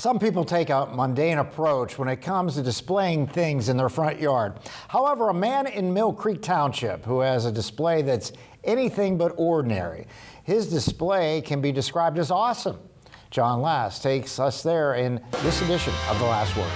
Some people take a mundane approach when it comes to displaying things in their front yard. However, a man in Mill Creek Township who has a display that's anything but ordinary. His display can be described as awesome. John Last takes us there in this edition of The Last Word.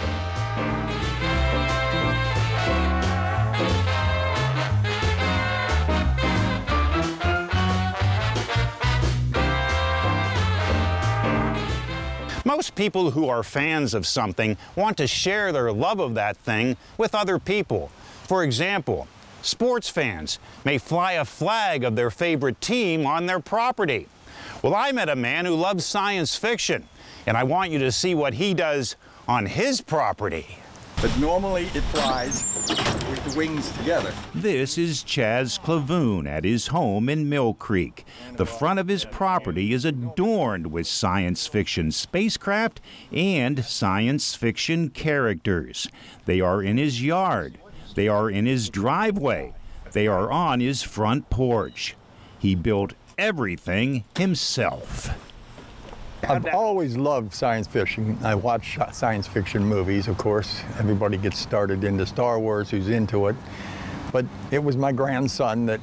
Most people who are fans of something want to share their love of that thing with other people. For example, sports fans may fly a flag of their favorite team on their property. Well, I met a man who loves science fiction, and I want you to see what he does on his property. But normally it flies with the wings together. This is Chaz Clavoon at his home in Mill Creek. The front of his property is adorned with science fiction spacecraft and science fiction characters. They are in his yard. They are in his driveway. They are on his front porch. He built everything himself. I've always loved science fiction. I watch science fiction movies, of course. Everybody gets started into Star Wars who's into it. But it was my grandson that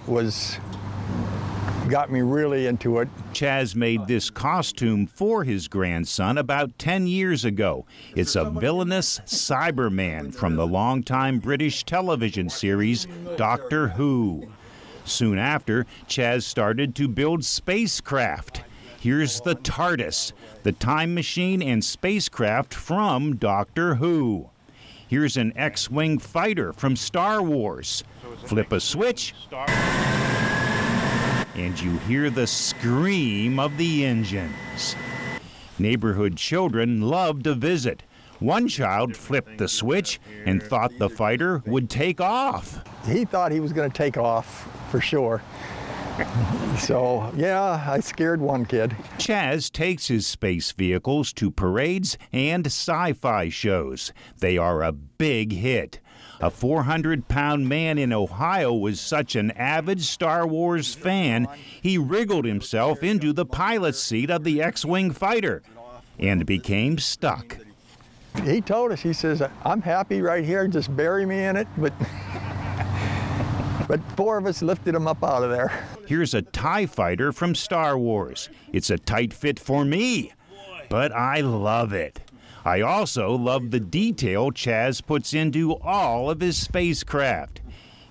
got me really into it. Chaz made this costume for his grandson about 10 years ago. It's a villainous Cyberman from the longtime British television series Doctor Who. Soon after, Chaz started to build Spacecraft. Here's the TARDIS, the time machine and spacecraft from Doctor Who. Here's an X-Wing fighter from Star Wars. Flip a switch, and you hear the scream of the engines. Neighborhood children love to visit. One child flipped the switch and thought the fighter would take off. He thought he was going to take off for sure. So, yeah, I scared one kid. Chaz takes his space vehicles to parades and sci-fi shows. They are a big hit. A 400-pound man in Ohio was such an avid Star Wars fan, he wriggled himself into the pilot's seat of the X-Wing fighter and became stuck. He told us, he says, I'm happy right here, just bury me in it, but four of us lifted him up out of there. Here's a TIE fighter from Star Wars. It's a tight fit for me, but I love it. I also love the detail Chaz puts into all of his spacecraft.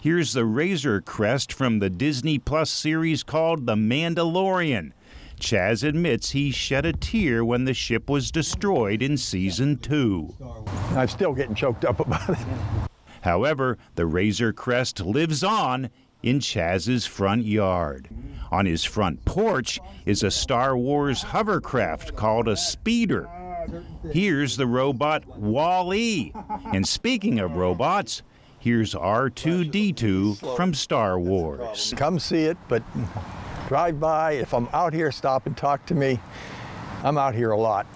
Here's the Razor Crest from the Disney Plus series called The Mandalorian. Chaz admits he shed a tear when the ship was destroyed in Season 2. I'm still getting choked up about it. However, the Razor Crest lives on in Chaz's front yard. On his front porch is a Star Wars hovercraft called a speeder. Here's the robot Wall-E. And speaking of robots, here's R2-D2 from Star Wars. Come see it, but drive by. If I'm out here, stop and talk to me. I'm out here a lot.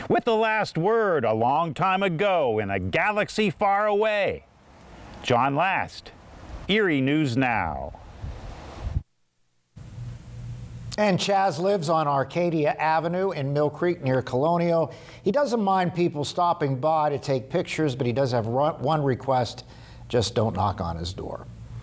With The Last Word a long time ago in a galaxy far away, John Last, Erie News Now. And Chaz lives on Arcadia Avenue in Mill Creek near Colonial. He doesn't mind people stopping by to take pictures, but he does have one request: just don't knock on his door.